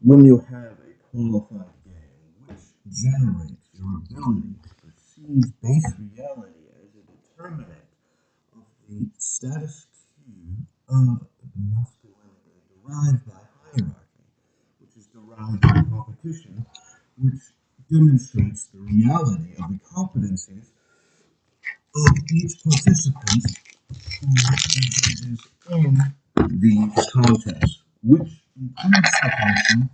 when you have a qualified game which generates your ability to perceive base reality as a determinant of the status quo of masculinity derived by hierarchy, which is derived by competition, which demonstrates the reality of the competencies of each participant who engages in the contest, which includes the function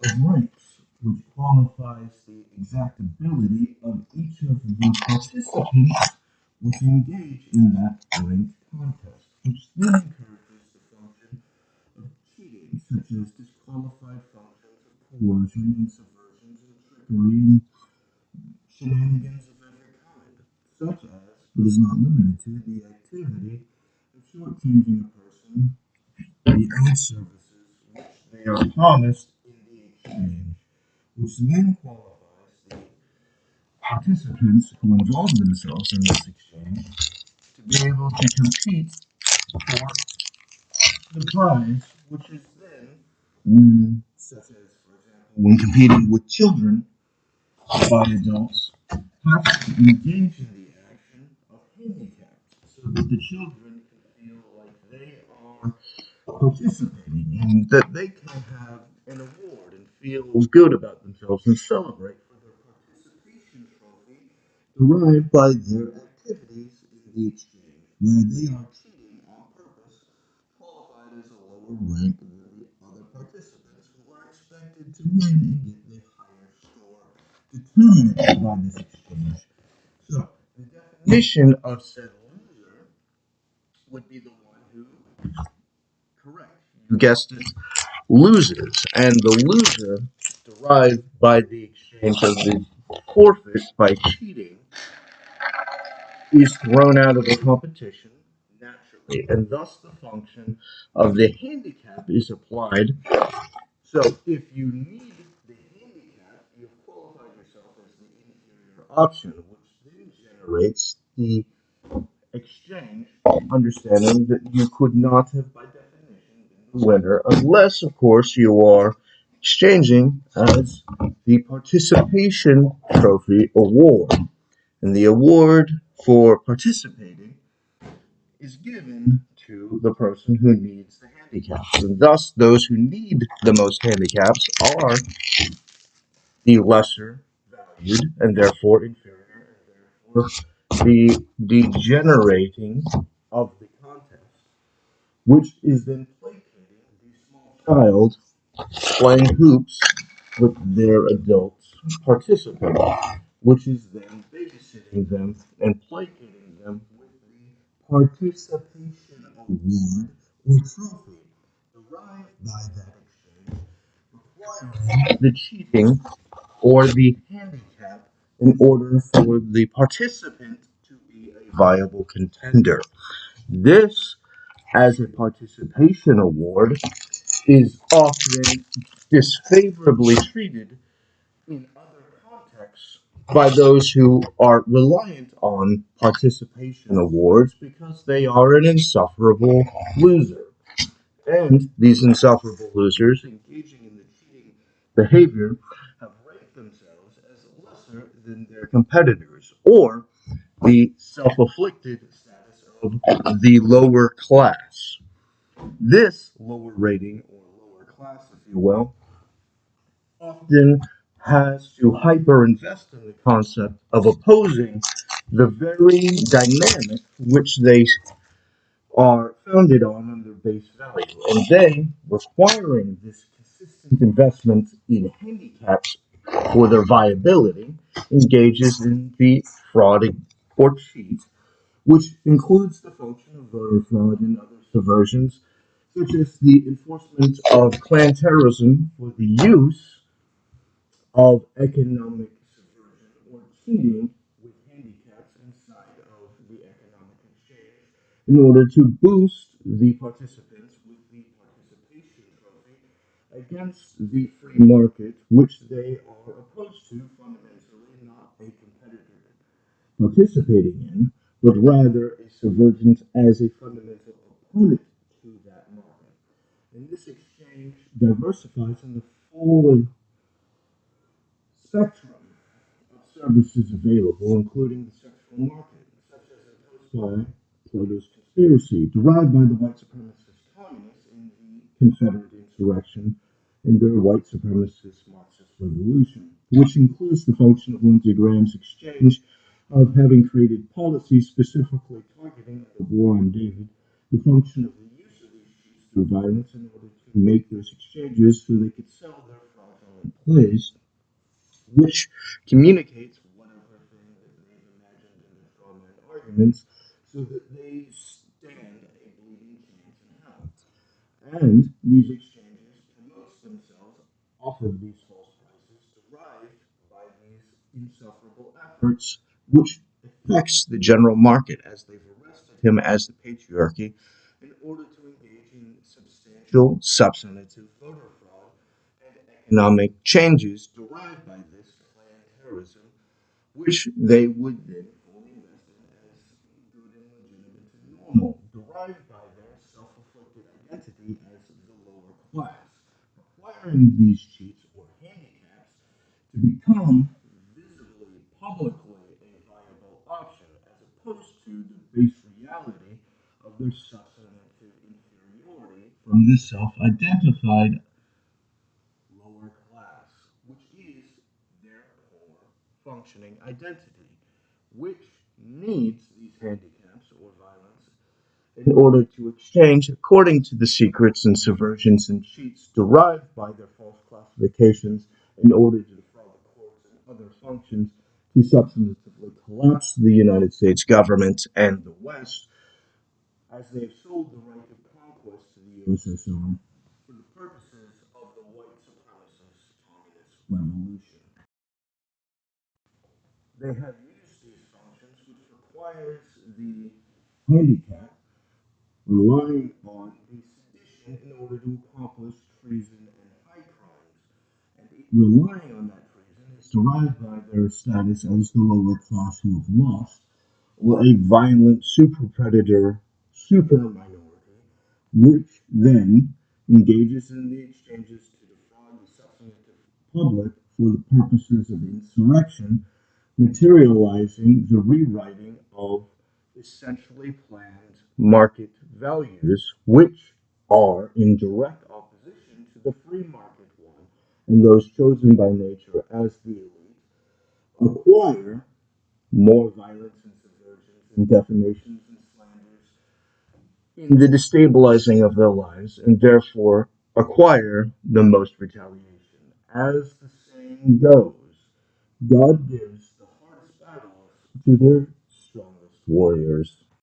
of ranks, which qualifies the exact ability of each of the participants which engage in that ranked contest, which then encourages the function of cheating, such as disqualified functions of coercion and subversions and trickery and shenanigans of every kind, such as, but is not limited to, the activity of shortchanging a person the aid services which they are promised in the exchange, which then qualifies the participants who involve themselves in this exchange to be able to compete for the prize, which is then, when, such as, for example, when competing with children by adults, have to engage in the action of handicaps so that the children can feel like they are participating and that they can have an award and feel good about themselves and celebrate for their participation trophy derived by their activities in the exchange, where they are cheating on purpose, qualified as a lower rank than the other participants who are expected to win and get the higher score determined by this exchange. So, the definition of said loser would be the one who, correct, you guessed it, loses, and the loser, derived by the exchange of the forfeit by cheating, is thrown out of the competition naturally, and thus the function of the handicap is applied. So, if you need the handicap, you've qualified yourself as the inferior option, which then generates the exchange, understanding that you could not have, by definition, been the winner, unless, of course, you are exchanging as the participation trophy award. And the award for participating is given to the person who needs the handicaps. And thus, those who need the most handicaps are the lesser valued and therefore inferior, and therefore the degenerating of the contest, which is then placating the small child playing hoops with their adult participant, which is then babysitting them and placating them with the participation award or trophy derived by that exchange, requiring the cheating or the handicap in order for the participant to be a viable contender. This, as a participation award, is often disfavorably treated in other contexts by those who are reliant on participation awards because they are an insufferable loser. And these insufferable losers engaging in the cheating behavior have ranked themselves as lesser than their competitors, or the self afflicted status of the lower class. This lower rating, or lower class, if you will, often has to hyper invest in the concept of opposing the very dynamic which they are founded on their base value, and they, requiring this consistent investment in handicaps for their viability, engages in the fraud or cheat, which includes the function of voter fraud and other subversions, such as the enforcement of clan terrorism for the use of economic subversion or cheating with handicaps inside of the economic exchange in order to boost the participants with the participation trophy against the free market, which they are opposed to fundamentally, not a competitor participating in, but rather a subvergent as a fundamental opponent to that market. And this exchange diversifies in the full spectrum of services available, including the sexual market, such as imposed by Plato's conspiracy, derived by the white supremacist communists in the Confederate insurrection and their white supremacist Marxist revolution, which includes the function of Lindsey Graham's exchange of having created policies specifically targeting the war on David, the function of the use of these cheats through violence in order to make those exchanges so they could sell their fraudulent plays, which communicates whatever thing that they've imagined in their strawman arguments so that they stand a bleeding chance in hell. And these exchanges promote themselves off of these false prices derived by these insufferable efforts, which affects the general market as they've arrested him as the patriarchy in order to engage in substantial substantive voter fraud and economic changes derived by this clan terrorism, which they would then fully invest in as good and legitimate and normal, derived by their self-afflicted identity as the lower class, requiring these cheats or handicaps to become visibly, publicly a viable option, as opposed to the base reality of their substantive inferiority from the self-identified lower class, which is their core functioning identity, which needs these handicaps or violence in order to exchange according to the secrets and subversions and cheats derived by their false classifications in order to defraud the courts and other functions to substantively collapse the United States government and the West as they have sold the right of conquest to the USSR for the purposes of the white supremacist communist revolution. They have used these functions, which requires the handicap relying on the sedition in order to accomplish treason and high crimes. And relying on that treason is derived by their status as the lower class who have lost, or a violent super predator, super minority, which then engages in the exchanges to defraud the substantive public for the purposes of insurrection, materializing the rewriting of essentially planned market values, which are in direct opposition to the free market one, and those chosen by nature as the elite acquire more violence and subversions and defamations and slanders in the destabilizing of their lives, and therefore acquire the most retaliation. As the saying goes, God gives the hardest battles to their strongest warriors.